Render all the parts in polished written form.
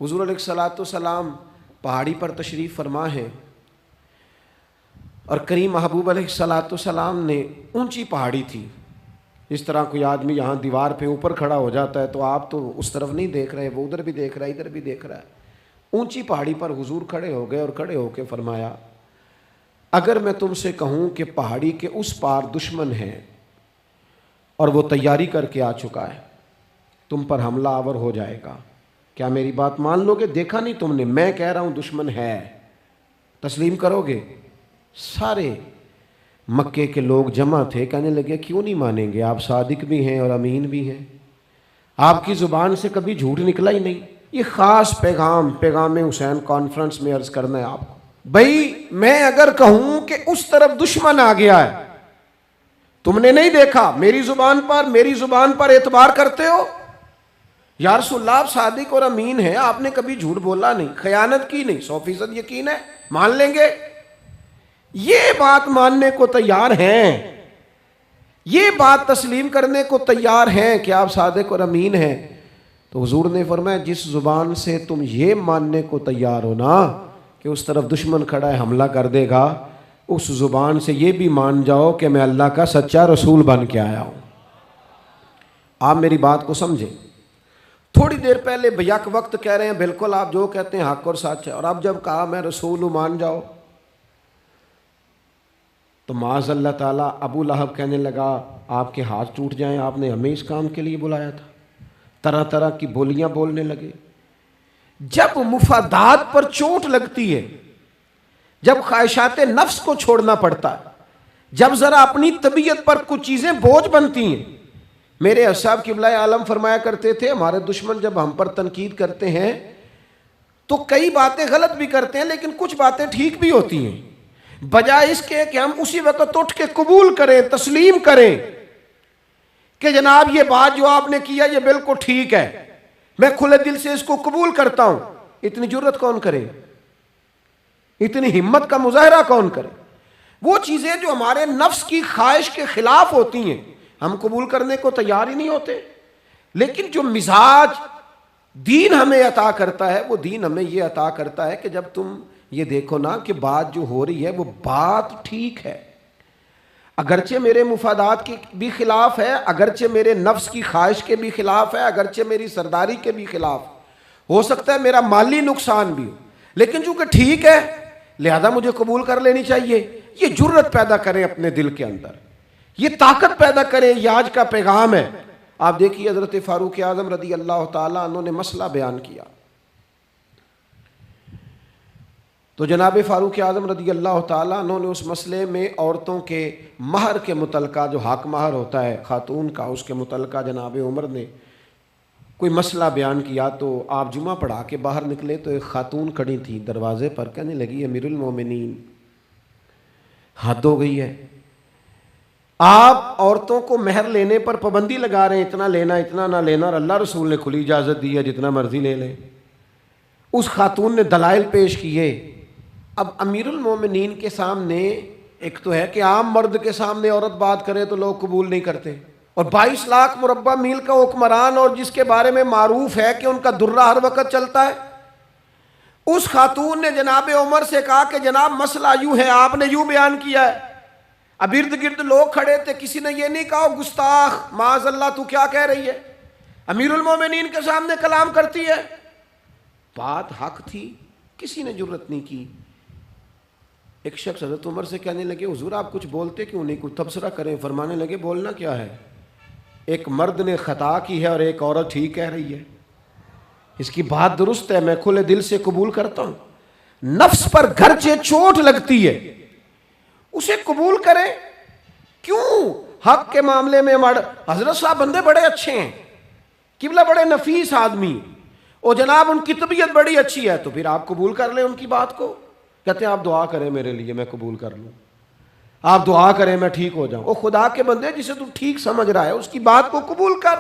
حضور علیہ الصلوۃ والسلام پہاڑی پر تشریف فرما ہے اور کریم محبوب علیہ الصلوۃ والسلام نے اونچی پہاڑی تھی، اس طرح کوئی آدمی یہاں دیوار پہ اوپر کھڑا ہو جاتا ہے تو آپ تو اس طرف نہیں دیکھ رہے، وہ ادھر بھی دیکھ رہا ہے ادھر بھی دیکھ رہا ہے۔ اونچی پہاڑی پر حضور کھڑے ہو گئے اور کھڑے ہو کے فرمایا اگر میں تم سے کہوں کہ پہاڑی کے اس پار دشمن ہے اور وہ تیاری کر کے آ چکا ہے، تم پر حملہ آور ہو جائے گا، کیا میری بات مان لو گے؟ دیکھا نہیں تم نے، میں کہہ رہا ہوں دشمن ہے، تسلیم کرو گے؟ سارے مکے کے لوگ جمع تھے، کہنے لگے کیوں نہیں مانیں گے، آپ صادق بھی ہیں اور امین بھی ہیں، آپ کی زبان سے کبھی جھوٹ نکلا ہی نہیں۔ یہ خاص پیغام حسین کانفرنس میں عرض کرنا ہے آپ کو، بھئی میں اگر کہوں کہ اس طرف دشمن آ گیا ہے، تم نے نہیں دیکھا، میری زبان پر اعتبار کرتے ہو؟ یا رسول اللہ آپ صادق اور امین ہیں، آپ نے کبھی جھوٹ بولا نہیں، خیانت کی نہیں، 100% یقین ہے، مان لیں گے؟ یہ بات ماننے کو تیار ہیں، یہ بات تسلیم کرنے کو تیار ہیں کہ آپ صادق اور امین ہیں، تو حضور نے فرمایا جس زبان سے تم یہ ماننے کو تیار ہو نا کہ اس طرف دشمن کھڑا ہے حملہ کر دے گا، اس زبان سے یہ بھی مان جاؤ کہ میں اللہ کا سچا رسول بن کے آیا ہوں۔ آپ میری بات کو سمجھیں، تھوڑی دیر پہلے بیک وقت کہہ رہے ہیں بالکل آپ جو کہتے ہیں حق اور سچ ہے، اور اب جب کہا میں رسول ہوں مان جاؤ، تو معاذ اللہ تعالیٰ ابو لہب کہنے لگا آپ کے ہاتھ ٹوٹ جائیں، آپ نے ہمیں اس کام کے لیے بلایا تھا، طرح طرح کی بولیاں بولنے لگے۔ جب مفادات پر چوٹ لگتی ہے، جب خواہشات نفس کو چھوڑنا پڑتا ہے، جب ذرا اپنی طبیعت پر کچھ چیزیں بوجھ بنتی ہیں، میرے اصحاب قبلہ عالم فرمایا کرتے تھے ہمارے دشمن جب ہم پر تنقید کرتے ہیں تو کئی باتیں غلط بھی کرتے ہیں لیکن کچھ باتیں ٹھیک بھی ہوتی ہیں، بجائے اس کے کہ ہم اسی وقت اٹھ کے قبول کریں، تسلیم کریں کہ جناب یہ بات جو آپ نے کیا یہ بالکل ٹھیک ہے، میں کھلے دل سے اس کو قبول کرتا ہوں۔ اتنی جرت کون کرے؟ اتنی ہمت کا مظاہرہ کون کرے؟ وہ چیزیں جو ہمارے نفس کی خواہش کے خلاف ہوتی ہیں ہم قبول کرنے کو تیار ہی نہیں ہوتے، لیکن جو مزاج دین ہمیں عطا کرتا ہے وہ دین ہمیں یہ عطا کرتا ہے کہ جب تم یہ دیکھو نا کہ بات جو ہو رہی ہے وہ بات ٹھیک ہے، اگرچہ میرے مفادات کے بھی خلاف ہے، اگرچہ میرے نفس کی خواہش کے بھی خلاف ہے، اگرچہ میری سرداری کے بھی خلاف، ہو سکتا ہے میرا مالی نقصان بھی ہو، لیکن چونکہ ٹھیک ہے لہذا مجھے قبول کر لینی چاہیے۔ یہ جرت پیدا کریں اپنے دل کے اندر، یہ طاقت پیدا کریں، یہ آج کا پیغام ہے۔ آپ دیکھیے حضرت فاروق اعظم رضی اللہ تعالیٰ عنہ نے مسئلہ بیان کیا، تو جناب فاروق اعظم رضی اللہ تعالیٰ عنہ نے اس مسئلے میں عورتوں کے مہر کے متعلقہ جو حق مہر ہوتا ہے خاتون کا، اس کے متعلقہ جناب عمر نے کوئی مسئلہ بیان کیا۔ تو آپ جمعہ پڑھا کے باہر نکلے تو ایک خاتون کھڑی تھی دروازے پر، کہنے لگی امیر المومنین حد ہو گئی ہے، آپ عورتوں کو مہر لینے پر پابندی لگا رہے ہیں، اتنا لینا اتنا نہ لینا، اور اللہ رسول نے کھلی اجازت دی ہے جتنا مرضی لے لیں۔ اس خاتون نے دلائل پیش کیے۔ اب امیر المومنین کے سامنے ایک تو ہے کہ عام مرد کے سامنے عورت بات کرے تو لوگ قبول نہیں کرتے، اور 22 لاکھ مربع میل کا حکمران اور جس کے بارے میں معروف ہے کہ ان کا درہ ہر وقت چلتا ہے، اس خاتون نے جناب عمر سے کہا کہ جناب مسئلہ یوں ہے، آپ نے یوں بیان کیا ہے۔ اب ارد گرد لوگ کھڑے تھے، کسی نے یہ نہیں کہا گستاخ معاذ اللہ تو کیا کہہ رہی ہے، امیر المومنین کے سامنے کلام کرتی ہے۔ بات حق تھی، کسی نے جرت نہیں کی۔ ایک شخص حضرت عمر سے کہنے لگے حضور آپ کچھ بولتے کیوں نہیں، کچھ تبصرہ کریں۔ فرمانے لگے بولنا کیا ہے، ایک مرد نے خطا کی ہے اور ایک عورت ٹھیک کہہ رہی ہے، اس کی بات درست ہے، میں کھلے دل سے قبول کرتا ہوں۔ نفس پر گرچہ چوٹ لگتی ہے اسے قبول کریں، کیوں حق کے معاملے میں حضرت صاحب بندے بڑے اچھے ہیں، قبلہ بڑے نفیس آدمی، اور جناب ان کی طبیعت بڑی اچھی ہے، تو پھر آپ قبول کر لیں ان کی بات کو۔ کہتے ہیں آپ دعا کریں میرے لیے میں قبول کر لوں، آپ دعا کریں میں ٹھیک ہو جاؤں۔ او خدا کے بندے، جسے تو ٹھیک سمجھ رہا ہے اس کی بات کو قبول کر،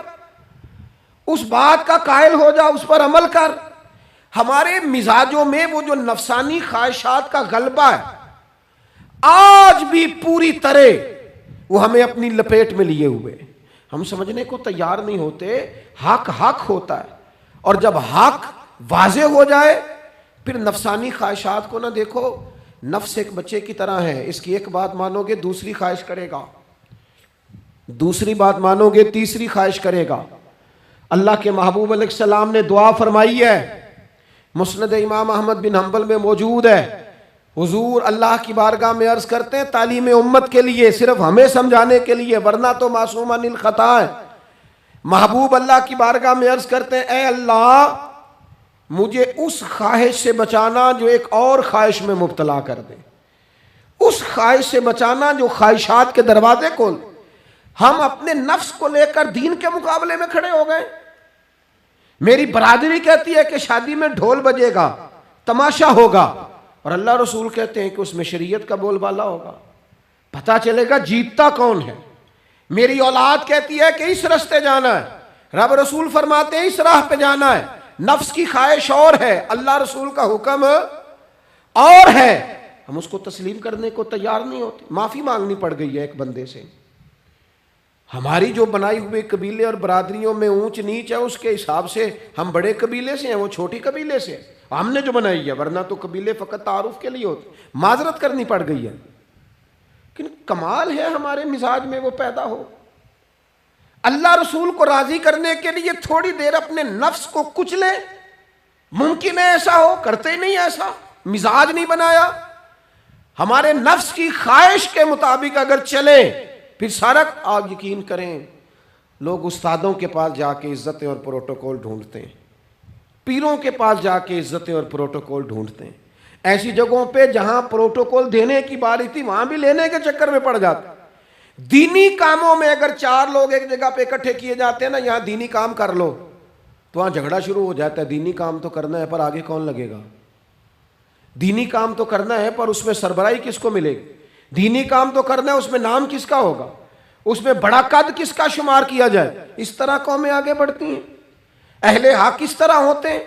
اس بات کا قائل ہو جا، اس پر عمل کر۔ ہمارے مزاجوں میں وہ جو نفسانی خواہشات کا غلبہ ہے آج بھی پوری طرح وہ ہمیں اپنی لپیٹ میں لیے ہوئے، ہم سمجھنے کو تیار نہیں ہوتے۔ حق حق ہوتا ہے، اور جب حق واضح ہو جائے پھر نفسانی خواہشات کو نہ دیکھو. نفس ایک بچے کی طرح ہے، اس کی ایک بات مانو گے دوسری خواہش کرے گا، دوسری بات مانو گے تیسری خواہش کرے گا. اللہ کے محبوب علیہ السلام نے دعا فرمائی ہے، مسند امام احمد بن حنبل میں موجود ہے. حضور اللہ کی بارگاہ میں عرض کرتے ہیں تعلیم امت کے لیے، صرف ہمیں سمجھانے کے لیے، ورنہ تو معصوم عن الخطا ہے. محبوب اللہ کی بارگاہ میں عرض کرتے ہیں اے اللہ مجھے اس خواہش سے بچانا جو ایک اور خواہش میں مبتلا کر دے، اس خواہش سے بچانا جو خواہشات کے دروازے کھول. ہم اپنے نفس کو لے کر دین کے مقابلے میں کھڑے ہو گئے. میری برادری کہتی ہے کہ شادی میں ڈھول بجے گا، تماشا ہوگا، اور اللہ رسول کہتے ہیں کہ اس میں شریعت کا بول بالا ہوگا، پتہ چلے گا جیتتا کون ہے. میری اولاد کہتی ہے کہ اس رستے جانا ہے، رب رسول فرماتے ہیں اس راہ پہ جانا ہے. نفس کی خواہش اور ہے، اللہ رسول کا حکم اور ہے. ہم اس کو تسلیم کرنے کو تیار نہیں ہوتے. معافی مانگنی پڑ گئی ہے ایک بندے سے. ہماری جو بنائی ہوئی قبیلے اور برادریوں میں اونچ نیچ ہے اس کے حساب سے ہم بڑے قبیلے سے ہیں، وہ چھوٹی قبیلے سے ہیں. ہم نے جو بنائی ہے، ورنہ تو قبیلے فقط تعارف کے لیے ہوتے. معذرت کرنی پڑ گئی ہے. لیکن کمال ہے ہمارے مزاج میں وہ پیدا ہو. اللہ رسول کو راضی کرنے کے لیے تھوڑی دیر اپنے نفس کو کچلیں. ممکن ہے ایسا ہو؟ کرتے ہی نہیں ایسا، مزاج نہیں بنایا. ہمارے نفس کی خواہش کے مطابق اگر چلیں پھر سارا. آپ یقین کریں لوگ استادوں کے پاس جا کے عزتیں اور پروٹوکول ڈھونڈتے ہیں، پیروں کے پاس جا کے عزتیں اور پروٹوکول ڈھونڈتے ہیں. ایسی جگہوں پہ جہاں پروٹوکول دینے کی باری تھی وہاں بھی لینے کے چکر میں پڑ جاتے. دینی کاموں میں اگر 4 لوگ ایک جگہ پہ اکٹھے کیے جاتے ہیں نا، یہاں دینی کام کر لو، تو وہاں جھگڑا شروع ہو جاتا ہے. دینی کام تو کرنا ہے پر آگے کون لگے گا؟ دینی کام تو کرنا ہے پر اس میں سربراہی کس کو ملے گی؟ دینی کام تو کرنا ہے، اس میں نام کس کا ہوگا؟ اس میں بڑا قد کس کا شمار کیا جائے؟ اس طرح قومیں آگے بڑھتی ہیں. اہل حق اس طرح ہوتے ہیں،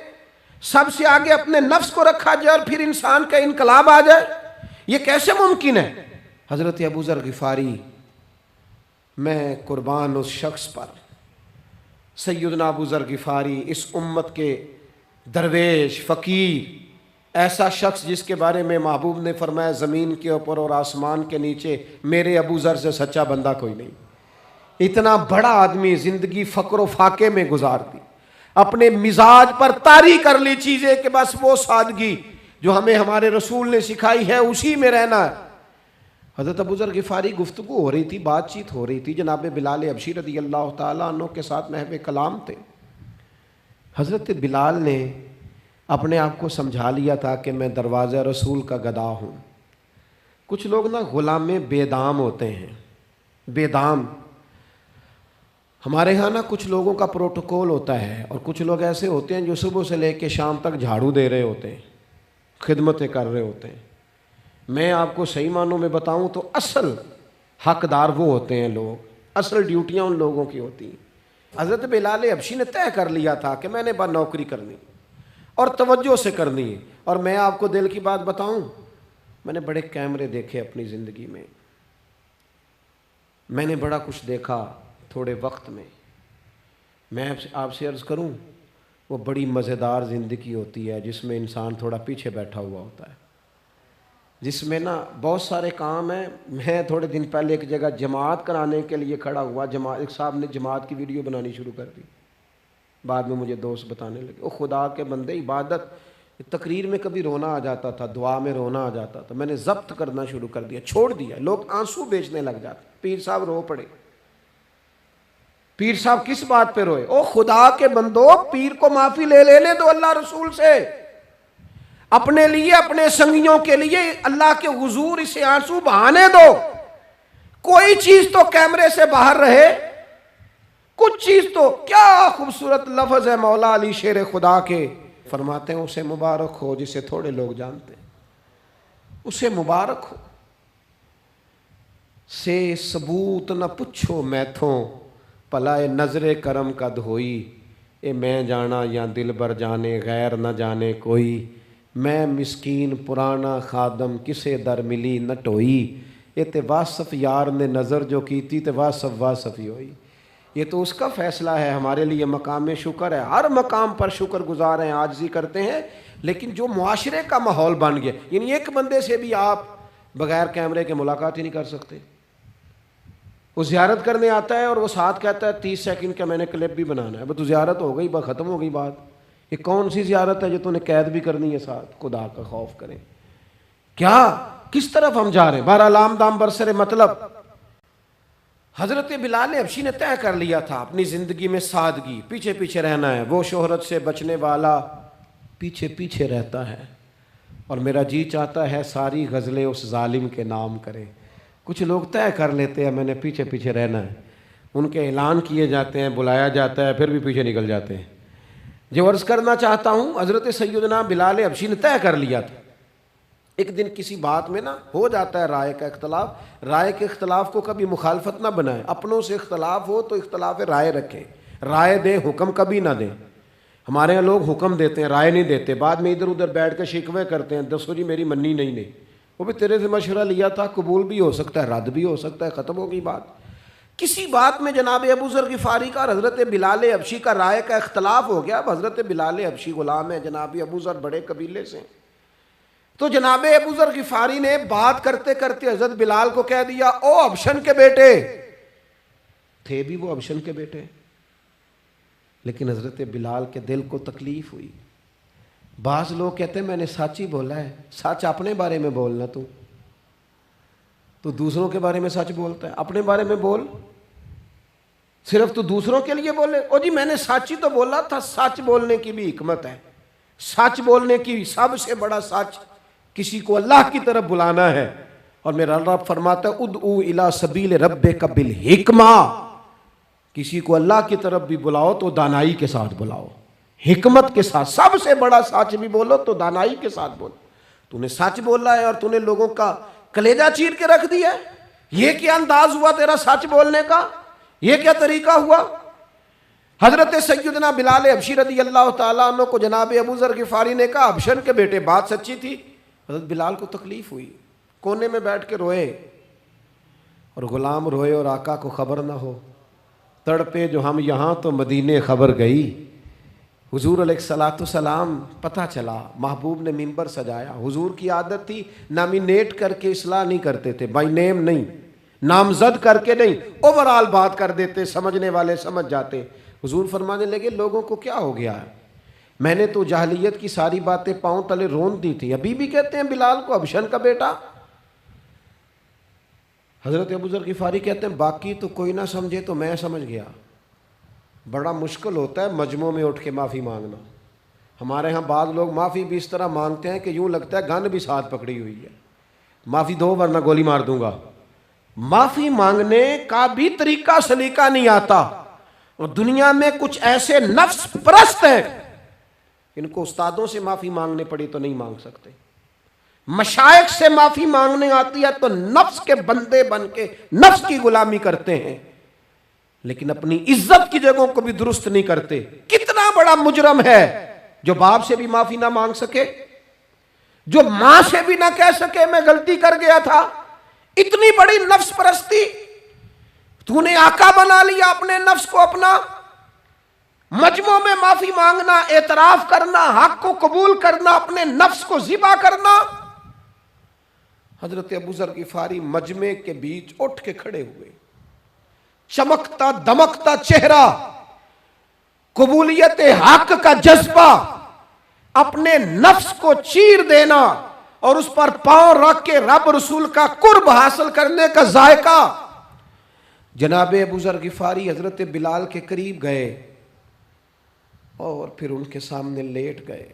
سب سے آگے اپنے نفس کو رکھا جائے اور پھر انسان کا انقلاب آ جائے. یہ کیسے ممکن ہے؟ حضرت ابو ذر غفاری، میں قربان اس شخص پر، سیدنا ابو ذر غفاری اس امت کے درویش فقیر، ایسا شخص جس کے بارے میں محبوب نے فرمایا زمین کے اوپر اور آسمان کے نیچے میرے ابو ذر سے سچا بندہ کوئی نہیں. اتنا بڑا آدمی زندگی فقر و فاقے میں گزار دی، اپنے مزاج پر طاری کر لی چیزیں کہ بس وہ سادگی جو ہمیں ہمارے رسول نے سکھائی ہے اسی میں رہنا ہے. حضرت ابو ذر غفاری گفتگو ہو رہی تھی، بات چیت ہو رہی تھی، جناب بلال حبشی رضی اللہ تعالیٰ عنہ کے ساتھ محو کلام تھے. حضرت بلال نے اپنے آپ کو سمجھا لیا تھا کہ میں دروازہ رسول کا گدا ہوں. کچھ لوگ نا غلام بے دام ہوتے ہیں، بے دام. ہمارے ہاں نا کچھ لوگوں کا پروٹوکول ہوتا ہے اور کچھ لوگ ایسے ہوتے ہیں جو صبح سے لے کے شام تک جھاڑو دے رہے ہوتے ہیں، خدمتیں کر رہے ہوتے ہیں. میں آپ کو صحیح معنوں میں بتاؤں تو اصل حقدار وہ ہوتے ہیں لوگ، اصل ڈیوٹیاں ان لوگوں کی ہوتی ہیں. حضرت بلال حبشی نے طے کر لیا تھا کہ میں نے بس نوکری کرنی اور توجہ سے کرنی ہے. اور میں آپ کو دل کی بات بتاؤں، میں نے بڑے کیمرے دیکھے اپنی زندگی میں، میں نے بڑا کچھ دیکھا تھوڑے وقت میں. میں آپ سے عرض کروں، وہ بڑی مزیدار زندگی ہوتی ہے جس میں انسان تھوڑا پیچھے بیٹھا ہوا ہوتا ہے، جس میں نا بہت سارے کام ہیں. میں تھوڑے دن پہلے ایک جگہ جماعت کرانے کے لیے کھڑا ہوا، ایک صاحب نے جماعت کی ویڈیو بنانی شروع کر دی. بعد میں مجھے دوست بتانے لگے او خدا کے بندے، عبادت تقریر میں کبھی رونا آ جاتا تھا، دعا میں رونا آ جاتا تھا، میں نے ضبط کرنا شروع کر دیا، چھوڑ دیا. لوگ آنسو بیچنے لگ جاتے. پیر صاحب رو پڑے. پیر صاحب کس بات پہ روئے؟ او خدا کے بندو، پیر کو معافی لے لینے دو اللہ رسول سے. اپنے لیے، اپنے سنگیوں کے لیے اللہ کے حضور اسے آنسو بہانے دو. کوئی چیز تو کیمرے سے باہر رہے، کچھ چیز تو. کیا خوبصورت لفظ ہے مولا علی شیر خدا کے، فرماتے ہیں اسے مبارک ہو جسے تھوڑے لوگ جانتے ہیں، اسے مبارک ہو. سے ثبوت نہ پچھو میتھوں، پلائے نظر کرم کا دھوئی. اے میں جانا یا دل بر جانے، غیر نہ جانے کوئی. میں مسکین پرانا خادم، کسے در ملی نہ ٹوئی. یہ تے واصف یار نے نظر جو کی تھی تے واصف ہی ہوئی. یہ تو اس کا فیصلہ ہے، ہمارے لیے مقام شکر ہے، ہر مقام پر شکر گزار ہیں، عاجزی کرتے ہیں، لیکن جو معاشرے کا ماحول بن گیا، یعنی ایک بندے سے بھی آپ بغیر کیمرے کے ملاقات ہی نہیں کر سکتے. وہ زیارت کرنے آتا ہے اور وہ ساتھ کہتا ہے 30 سیکنڈ کا میں نے کلپ بھی بنانا ہے. تو زیارت ہو گئی، بس ختم ہو گئی بات. یہ کون سی زیارت ہے جو تو نے قید بھی کرنی ہے ساتھ؟ خدا کا خوف کریں. کیا کس طرف ہم جا رہے ہیں؟ بہرحال عام دام برسر مطلب حضرت بلال حبشی نے طے کر لیا تھا اپنی زندگی میں سادگی، پیچھے پیچھے رہنا ہے. وہ شہرت سے بچنے والا پیچھے پیچھے رہتا ہے، اور میرا جی چاہتا ہے ساری غزلیں اس ظالم کے نام کریں. کچھ لوگ طے کر لیتے ہیں میں نے پیچھے پیچھے رہنا ہے، ان کے اعلان کیے جاتے ہیں، بلایا جاتا ہے، پھر بھی پیچھے نکل جاتے ہیں. جو عرض کرنا چاہتا ہوں، حضرت سیدنا بلال حبشی نے طے کر لیا تھا. ایک دن کسی بات میں نا ہو جاتا ہے رائے کا اختلاف، رائے کے اختلاف کو کبھی مخالفت نہ بنائیں. اپنوں سے اختلاف ہو تو اختلاف رائے رکھیں، رائے دیں، حکم کبھی نہ دیں. ہمارے یہاں لوگ حکم دیتے ہیں، رائے نہیں دیتے، بعد میں ادھر ادھر بیٹھ کے شکوے کرتے ہیں، دسو جی میری منی نہیں. وہ بھی تیرے سے مشورہ لیا تھا، قبول بھی ہو سکتا ہے، رد بھی ہو سکتا ہے، ختم ہو گئی بات. کسی بات میں جناب ابو ذر غفاری کا اور حضرت بلال حبشی کا رائے کا اختلاف ہو گیا. اب حضرت بلال حبشی غلام ہے، جناب ابو ذر بڑے قبیلے سے. تو جناب ابو ذر غفاری نے بات کرتے کرتے حضرت بلال کو کہہ دیا، او حبشن کے بیٹے. تھے بھی وہ حبشن کے بیٹے، لیکن حضرت بلال کے دل کو تکلیف ہوئی. بعض لوگ کہتے ہیں میں نے سچ ہی بولا ہے. سچ اپنے بارے میں بولنا، تو دوسروں کے بارے میں سچ بولتا ہے، اپنے بارے میں بول. صرف تو دوسروں کے لیے بولے، او جی میں نے سچ ہی تو بولا تھا. سچ بولنے کی بھی حکمت ہے. سچ بولنے کی سب سے بڑا سچ کسی کو اللہ کی طرف بلانا ہے. اور میرا رب فرماتا ہے ادعو الی سبیل ربک بالحکمہ. کسی کو اللہ کی طرف بھی بلاؤ تو دانائی کے ساتھ بلاؤ، حکمت کے ساتھ. سب سے بڑا سچ بھی بولو تو دانائی کے ساتھ بولو. تو نے سچ بولا ہے اور تو نے لوگوں کا کلیجہ چیر کے رکھ دیا ہے. یہ کیا انداز ہوا تیرا سچ بولنے کا؟ یہ کیا طریقہ ہوا؟ حضرت سیدنا بلال حبشی رضی اللہ تعالیٰ عنہ کو جناب ابو ذر غفاری نے کہا حبشن کے بیٹے بات سچی تھی. حضرت بلال کو تکلیف ہوئی، کونے میں بیٹھ کے روئے. اور غلام روئے اور آقا کو خبر نہ ہو. تڑپے جو ہم یہاں تو مدینے خبر گئی. حضور علیہ الصلوۃ والسلام پتہ چلا، محبوب نے منبر سجایا. حضور کی عادت تھی نامینیٹ کر کے اصلاح نہیں کرتے تھے، بائی نیم نہیں، نامزد کر کے نہیں، اوورال بات کر دیتے، سمجھنے والے سمجھ جاتے. حضور فرمانے لگے لوگوں کو کیا ہو گیا ہے؟ میں نے تو جاہلیت کی ساری باتیں پاؤں تلے رون دی تھی، ابھی بھی کہتے ہیں بلال کو حبشن کا بیٹا. حضرت ابو ذر غفاری کہتے ہیں باقی تو کوئی نہ سمجھے تو میں سمجھ گیا. بڑا مشکل ہوتا ہے مجمع میں اٹھ کے معافی مانگنا. ہمارے ہاں بعض لوگ معافی بھی اس طرح مانگتے ہیں کہ یوں لگتا ہے گن بھی ساتھ پکڑی ہوئی ہے. معافی دو ورنہ گولی مار دوں گا. معافی مانگنے کا بھی طریقہ سلیقہ نہیں آتا. اور دنیا میں کچھ ایسے نفس پرست ہیں، ان کو استادوں سے معافی مانگنے پڑی تو نہیں مانگ سکتے. مشائخ سے معافی مانگنے آتی ہے تو نفس کے بندے بن کے نفس کی غلامی کرتے ہیں، لیکن اپنی عزت کی جگہوں کو بھی درست نہیں کرتے. کتنا بڑا مجرم ہے جو باپ سے بھی معافی نہ مانگ سکے، جو ماں سے بھی نہ کہہ سکے میں غلطی کر گیا تھا. اتنی بڑی نفس پرستی. تو نے آقا بنا لیا اپنے نفس کو اپنا. مجموع میں معافی مانگنا، اعتراف کرنا، حق کو قبول کرنا، اپنے نفس کو ذبح کرنا. حضرت ابو ذر غفاری مجمع کے بیچ اٹھ کے کھڑے ہوئے، چمکتا دمکتا چہرہ، قبولیت حق کا جذبہ، اپنے نفس کو چیر دینا اور اس پر پاؤں رکھ کے رب رسول کا قرب حاصل کرنے کا ذائقہ. جناب ابو ذر غفاری حضرت بلال کے قریب گئے اور پھر ان کے سامنے لیٹ گئے.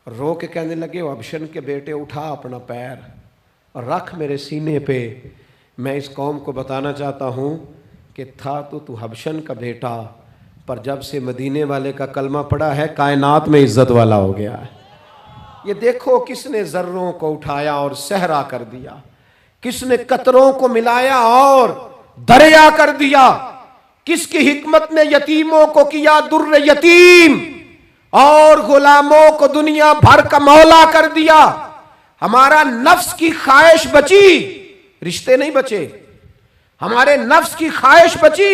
رو کے کہنے لگے حبشن کے بیٹے اٹھا اپنا پیر اور رکھ میرے سینے پہ. میں اس قوم کو بتانا چاہتا ہوں کہ تھا تو حبشن کا بیٹا، پر جب سے مدینے والے کا کلمہ پڑا ہے کائنات میں عزت والا ہو گیا ہے. یہ دیکھو کس نے ذروں کو اٹھایا اور صحرا کر دیا، کس نے قطروں کو ملایا اور دریا کر دیا، کس کی حکمت نے یتیموں کو کیا در یتیم اور غلاموں کو دنیا بھر کا مولا کر دیا. ہمارا نفس کی خواہش بچی، رشتے نہیں بچے. ہمارے نفس کی خواہش بچی،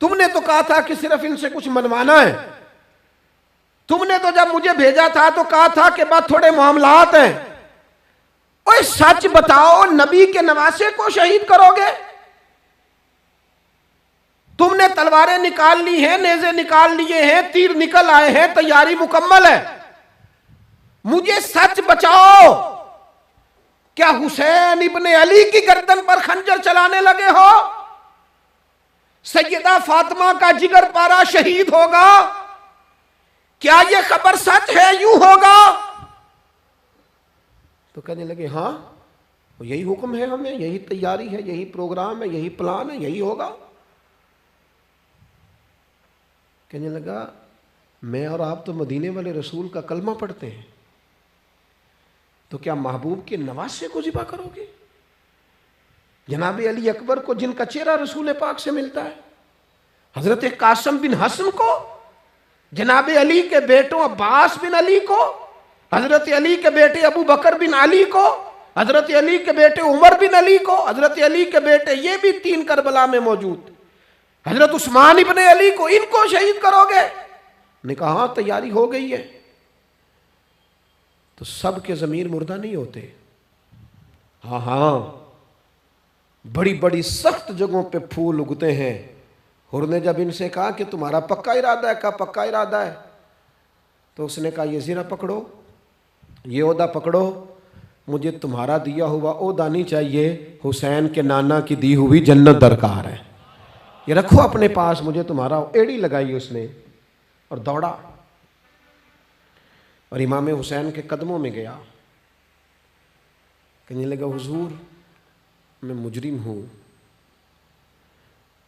تم نے تو کہا تھا کہ صرف ان سے کچھ منوانا ہے. تم نے تو جب مجھے بھیجا تھا تو کہا تھا کہ بس تھوڑے معاملات ہیں. اوہ سچ بتاؤ, نبی کے نواسے کو شہید کرو گے؟ تم نے تلواریں نکال لی ہیں, نیزے نکال لیے ہیں, تیر نکل آئے ہیں, تیاری مکمل ہے. مجھے سچ بچاؤ, کیا حسین ابن علی کی گردن پر خنجر چلانے لگے ہو؟ سیدہ فاطمہ کا جگر پارا شہید ہوگا؟ کیا یہ خبر سچ ہے؟ یوں ہوگا؟ تو کہنے لگے ہاں یہی حکم ہے ہمیں, یہی تیاری ہے, یہی پروگرام ہے, یہی پلان ہے, یہی ہوگا. کہنے لگا میں اور آپ تو مدینے والے رسول کا کلمہ پڑھتے ہیں, تو کیا محبوب کے نواسے کو ذبح کرو گے؟ جناب علی اکبر کو, جن کا چہرہ رسول پاک سے ملتا ہے, حضرت قاسم بن حسن کو, جناب علی کے بیٹوں عباس بن علی کو, حضرت علی کے بیٹے ابو بکر بن علی کو, حضرت علی کے بیٹے عمر بن علی کو, حضرت علی کے بیٹے یہ بھی 3 کربلا میں موجود, حضرت عثمان ابن علی کو, ان کو شہید کرو گے؟ نے کہا ہاں تیاری ہو گئی ہے. تو سب کے ضمیر مردہ نہیں ہوتے. ہاں بڑی بڑی سخت جگہوں پہ پھول اگتے ہیں. حر نے جب ان سے کہا کہ تمہارا پکا ارادہ ہے, کہا پکا ارادہ ہے, تو اس نے کہا یہ زیرہ پکڑو, یہ عہدہ پکڑو, مجھے تمہارا دیا ہوا عہدہ نہیں چاہیے, حسین کے نانا کی دی ہوئی جنت درکار ہے, یہ رکھو اپنے پاس, مجھے تمہارا. ایڑی لگائی اس نے اور دوڑا اور امام حسین کے قدموں میں گیا. کہنے لگا حضور میں مجرم ہوں,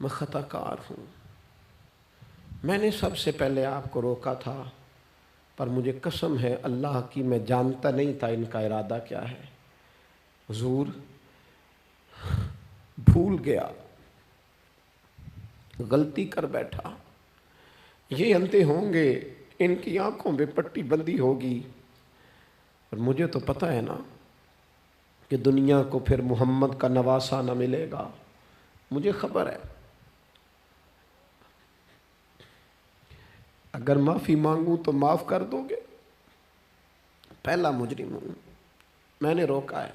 میں خطا کار ہوں, میں نے سب سے پہلے آپ کو روکا تھا, پر مجھے قسم ہے اللہ کی میں جانتا نہیں تھا ان کا ارادہ کیا ہے. حضور بھول گیا, غلطی کر بیٹھا, یہ انتے ہوں گے, ان کی آنکھوں میں پٹی بندی ہوگی, اور مجھے تو پتہ ہے نا کہ دنیا کو پھر محمد کا نواسہ نہ ملے گا, مجھے خبر ہے. اگر معافی مانگوں تو معاف کر دو گے؟ پہلا مجرم ہوں, میں نے روکا ہے,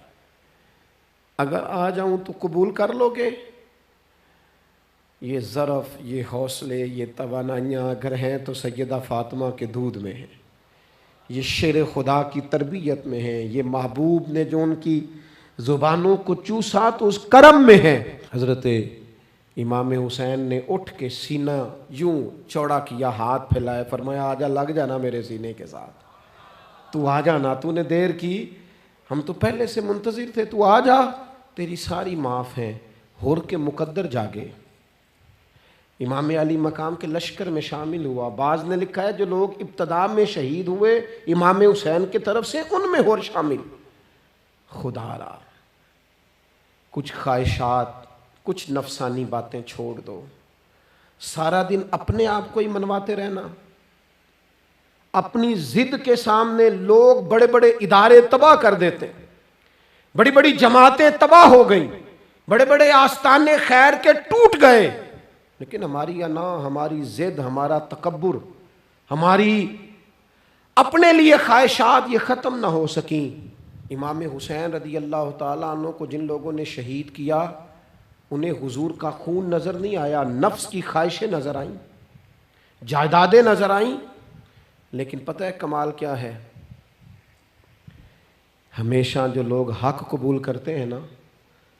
اگر آ جاؤں تو قبول کر لو گے؟ یہ ظرف, یہ حوصلے, یہ توانائیاں اگر ہیں تو سیدہ فاطمہ کے دودھ میں ہیں, یہ شیر خدا کی تربیت میں ہیں, یہ محبوب نے جو ان کی زبانوں کو چوسا تو اس کرم میں ہے. حضرت امام حسین نے اٹھ کے سینہ یوں چوڑا کیا, ہاتھ پھیلائے, فرمایا آجا, لگ جانا میرے سینے کے ساتھ, تو آ جانا, تو نے دیر کی, ہم تو پہلے سے منتظر تھے, تو آ جا, تیری ساری معاف ہیں. حر کے مقدر جاگے, امام علی مقام کے لشکر میں شامل ہوا. بعض نے لکھا ہے جو لوگ ابتدا میں شہید ہوئے امام حسین کی طرف سے, ان میں حر شامل. خدا را کچھ خواہشات, کچھ نفسانی باتیں چھوڑ دو. سارا دن اپنے آپ کو ہی منواتے رہنا. اپنی ضد کے سامنے لوگ بڑے بڑے ادارے تباہ کر دیتے, بڑی بڑی جماعتیں تباہ ہو گئیں, بڑے بڑے آستانے خیر کے ٹوٹ گئے, لیکن ہماری انا, ہماری ضد, ہمارا تکبر, ہماری اپنے لیے خواہشات یہ ختم نہ ہو سکیں. امام حسین رضی اللہ تعالیٰ عنہ کو جن لوگوں نے شہید کیا, انہیں حضور کا خون نظر نہیں آیا, نفس کی خواہشیں نظر آئیں, جائیدادیں نظر آئیں. لیکن پتہ ہے کمال کیا ہے؟ ہمیشہ جو لوگ حق قبول کرتے ہیں نا,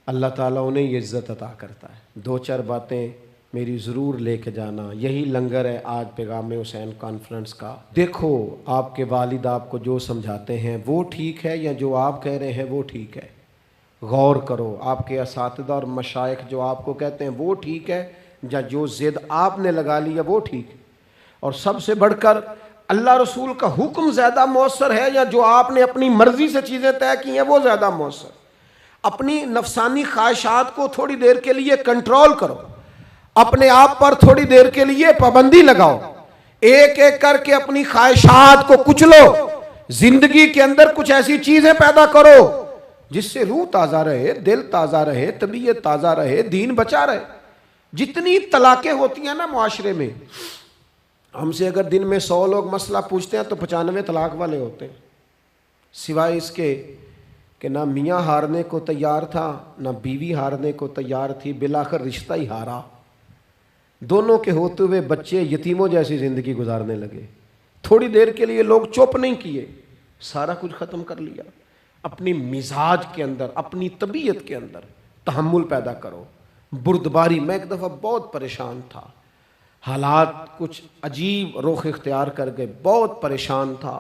اللہ تعالیٰ انہیں یہ عزت عطا کرتا ہے. 2-4 باتیں میری ضرور لے کے جانا. یہی لنگر ہے آج پیغام حسین کانفرنس کا. دیکھو آپ کے والد آپ کو جو سمجھاتے ہیں وہ ٹھیک ہے, یا جو آپ کہہ رہے ہیں وہ ٹھیک ہے؟ غور کرو. آپ کے اساتذہ اور مشائخ جو آپ کو کہتے ہیں وہ ٹھیک ہے, یا جو ضد آپ نے لگا لیا وہ ٹھیک ہے؟ اور سب سے بڑھ کر اللہ رسول کا حکم زیادہ مؤثر ہے, یا جو آپ نے اپنی مرضی سے چیزیں طے کی ہیں وہ زیادہ مؤثر؟ اپنی نفسانی خواہشات کو تھوڑی دیر کے لیے کنٹرول کرو, اپنے آپ پر تھوڑی دیر کے لیے پابندی لگاؤ, ایک ایک کر کے اپنی خواہشات کو کچلو. زندگی کے اندر کچھ ایسی چیزیں پیدا کرو جس سے روح تازہ رہے, دل تازہ رہے, طبیعت تازہ رہے, دین بچا رہے. جتنی طلاقیں ہوتی ہیں نا معاشرے میں، ہم سے اگر دن میں 100 لوگ مسئلہ پوچھتے ہیں تو 95 طلاق والے ہوتے ہیں، سوائے اس کے کہ نہ میاں ہارنے کو تیار تھا نہ بیوی ہارنے کو تیار تھی، بالآخر رشتہ ہی ہارا، دونوں کے ہوتے ہوئے بچے یتیموں جیسی زندگی گزارنے لگے۔ تھوڑی دیر کے لیے لوگ چپ نہیں کیے، سارا کچھ ختم کر لیا۔ اپنی مزاج کے اندر، اپنی طبیعت کے اندر تحمل پیدا کرو، بردباری۔ میں ایک دفعہ بہت پریشان تھا، حالات کچھ عجیب رخ اختیار کر گئے، بہت پریشان تھا،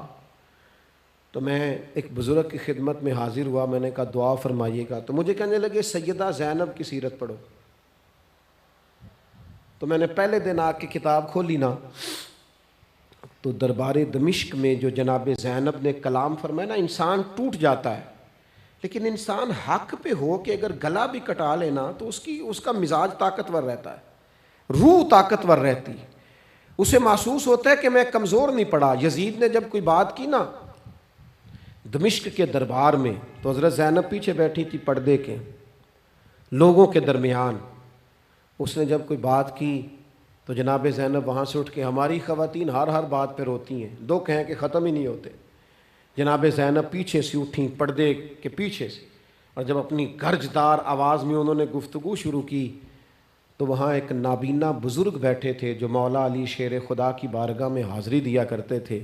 تو میں ایک بزرگ کی خدمت میں حاضر ہوا، میں نے کہا دعا فرمائیے گا، تو مجھے کہنے لگے سیدہ زینب کی سیرت پڑھو۔ تو میں نے پہلے دن آ کے کتاب کھولی نا، تو دربار دمشق میں جو جناب زینب نے کلام فرمایا نا، انسان ٹوٹ جاتا ہے، لیکن انسان حق پہ ہو کہ اگر گلا بھی کٹا لینا تو اس کا مزاج طاقتور رہتا ہے، روح طاقتور رہتی، اسے محسوس ہوتا ہے کہ میں کمزور نہیں پڑا۔ یزید نے جب کوئی بات کی نا دمشق کے دربار میں، تو حضرت زینب پیچھے بیٹھی تھی پردے کے لوگوں کے درمیان، اس نے جب کوئی بات کی تو جناب زینب وہاں سے اٹھ کے، ہماری خواتین ہر بات پہ روتی ہیں، دو کہیں کہ ختم ہی نہیں ہوتے، جناب زینب پیچھے سے اٹھیں پردے کے پیچھے سے، اور جب اپنی گرجدار آواز میں انہوں نے گفتگو شروع کی تو وہاں ایک نابینا بزرگ بیٹھے تھے جو مولا علی شیر خدا کی بارگاہ میں حاضری دیا کرتے تھے۔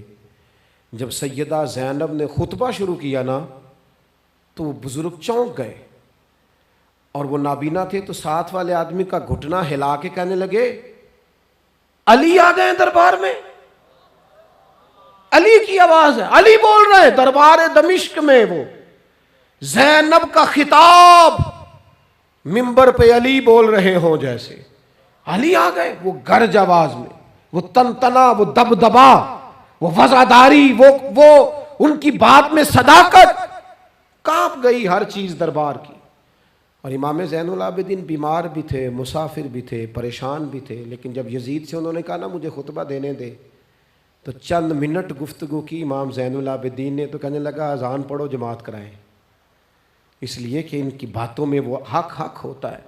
جب سیدہ زینب نے خطبہ شروع کیا نا تو وہ بزرگ چونک گئے، اور وہ نابینا تھے تو ساتھ والے آدمی کا گھٹنا ہلا کے کہنے لگے علی آ گئے دربار میں، علی کی آواز ہے، علی بول رہے ہیں دربار دمشق میں، وہ زینب کا خطاب منبر پہ علی بول رہے ہوں جیسے، علی آ گئے، وہ گرج آواز میں، وہ تنتنا، وہ دبدبا، وہ وزاداری، وہ ان کی بات میں صداقت، کانپ گئی ہر چیز دربار کی۔ اور امام زین العابدین بیمار بھی تھے، مسافر بھی تھے، پریشان بھی تھے، لیکن جب یزید سے انہوں نے کہا نا مجھے خطبہ دینے دے، تو چند منٹ گفتگو کی امام زین العابدین نے، تو کہنے لگا اذان پڑھو جماعت کرائیں، اس لیے کہ ان کی باتوں میں وہ حق ہوتا ہے۔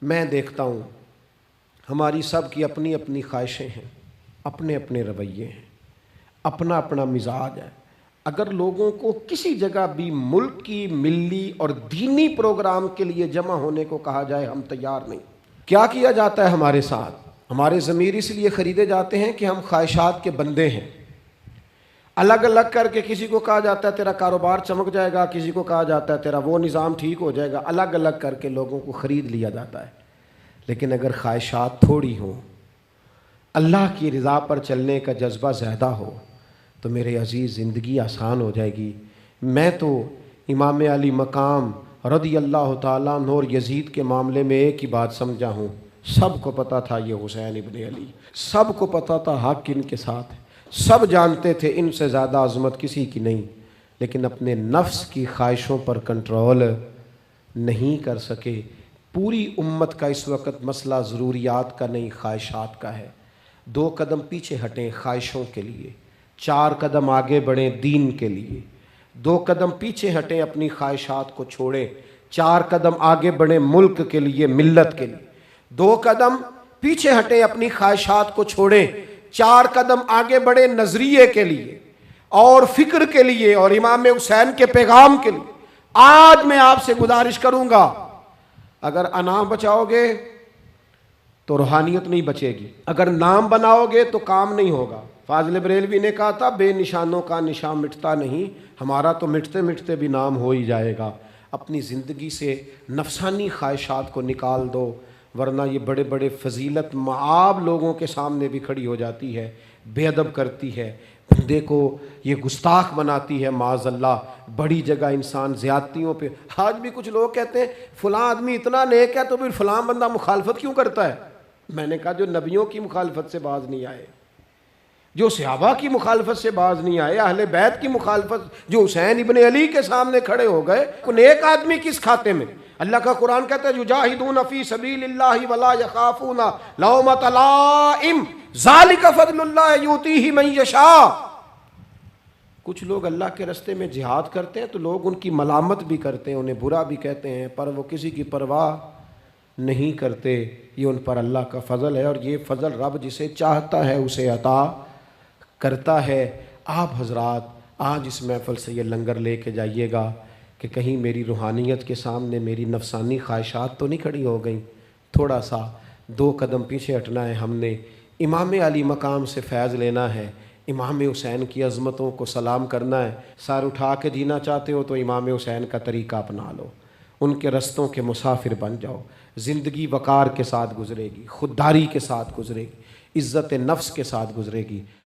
میں دیکھتا ہوں ہماری سب کی اپنی اپنی خواہشیں ہیں، اپنے اپنے رویے ہیں، اپنا اپنا مزاج ہے۔ اگر لوگوں کو کسی جگہ بھی ملک کی ملی اور دینی پروگرام کے لیے جمع ہونے کو کہا جائے، ہم تیار نہیں۔ کیا کیا جاتا ہے ہمارے ساتھ؟ ہمارے ضمیر اس لیے خریدے جاتے ہیں کہ ہم خواہشات کے بندے ہیں۔ الگ الگ کر کے کسی کو کہا جاتا ہے تیرا کاروبار چمک جائے گا، کسی کو کہا جاتا ہے تیرا وہ نظام ٹھیک ہو جائے گا، الگ الگ کر کے لوگوں کو خرید لیا جاتا ہے۔ لیکن اگر خواہشات تھوڑی ہوں، اللہ کی رضا پر چلنے کا جذبہ زیادہ ہو، تو میرے عزیز زندگی آسان ہو جائے گی۔ میں تو امام علی مقام رضی اللہ تعالیٰ عنہ اور یزید کے معاملے میں ایک ہی بات سمجھا ہوں، سب کو پتہ تھا یہ حسین ابن علی، سب کو پتہ تھا حق ان کے ساتھ ہے، سب جانتے تھے ان سے زیادہ عظمت کسی کی نہیں، لیکن اپنے نفس کی خواہشوں پر کنٹرول نہیں کر سکے۔ پوری امت کا اس وقت مسئلہ ضروریات کا نہیں، خواہشات کا ہے۔ 2 قدم پیچھے ہٹیں خواہشوں کے لیے، 4 قدم آگے بڑھیں دین کے لیے۔ 2 قدم پیچھے ہٹیں اپنی خواہشات کو چھوڑیں، 4 قدم آگے بڑھیں ملک کے لیے، ملت کے لیے۔ 2 قدم پیچھے ہٹیں اپنی خواہشات کو چھوڑیں، 4 قدم آگے بڑھیں نظریے کے لیے اور فکر کے لیے اور امام حسین کے پیغام کے لیے۔ آج میں آپ سے گزارش کروں گا، اگر انام بچاؤ گے تو روحانیت نہیں بچے گی، اگر نام بناؤ گے تو کام نہیں ہوگا۔ فاضل بریلوی نے کہا تھا بے نشانوں کا نشان مٹتا نہیں، ہمارا تو مٹتے مٹتے بھی نام ہو ہی جائے گا۔ اپنی زندگی سے نفسانی خواہشات کو نکال دو، ورنہ یہ بڑے بڑے فضیلت معاب لوگوں کے سامنے بھی کھڑی ہو جاتی ہے، بے ادب کرتی ہے، بندے کو یہ گستاخ بناتی ہے معاذ اللہ۔ بڑی جگہ انسان زیادتیوں پہ، آج بھی کچھ لوگ کہتے ہیں فلاں آدمی اتنا نیک ہے تو پھر فلاں بندہ مخالفت کیوں کرتا ہے؟ میں نے کہا جو نبیوں کی مخالفت سے باز نہیں آئے، جو صحابہ کی مخالفت سے باز نہیں آئے، اہل بیت کی مخالفت، جو حسین ابن علی کے سامنے کھڑے ہو گئے، نیک آدمی کس کھاتے میں؟ اللہ کا قرآن کہتا ہے یجاہدون فی سبیل اللہ ولا یخافون لومۃ لائم ذالک فضل اللہ یؤتیہ من یشاء۔ کچھ لوگ اللہ کے راستے میں جہاد کرتے ہیں تو لوگ ان کی ملامت بھی کرتے ہیں، انہیں برا بھی کہتے ہیں، پر وہ کسی کی پرواہ نہیں کرتے، یہ ان پر اللہ کا فضل ہے، اور یہ فضل رب جسے چاہتا ہے اسے عطا کرتا ہے۔ آپ حضرات آج اس محفل سے یہ لنگر لے کے جائیے گا کہ کہیں میری روحانیت کے سامنے میری نفسانی خواہشات تو نہیں کھڑی ہو گئیں۔ تھوڑا سا 2 قدم پیچھے ہٹنا ہے، ہم نے امام علی مقام سے فیض لینا ہے، امام حسین کی عظمتوں کو سلام کرنا ہے۔ سر اٹھا کے جینا چاہتے ہو تو امام حسین کا طریقہ اپنا لو، ان کے رستوں کے مسافر بن جاؤ۔ زندگی وقار کے ساتھ گزرے گی، خودداری کے ساتھ گزرے گی، عزت نفس کے ساتھ گزرے گی۔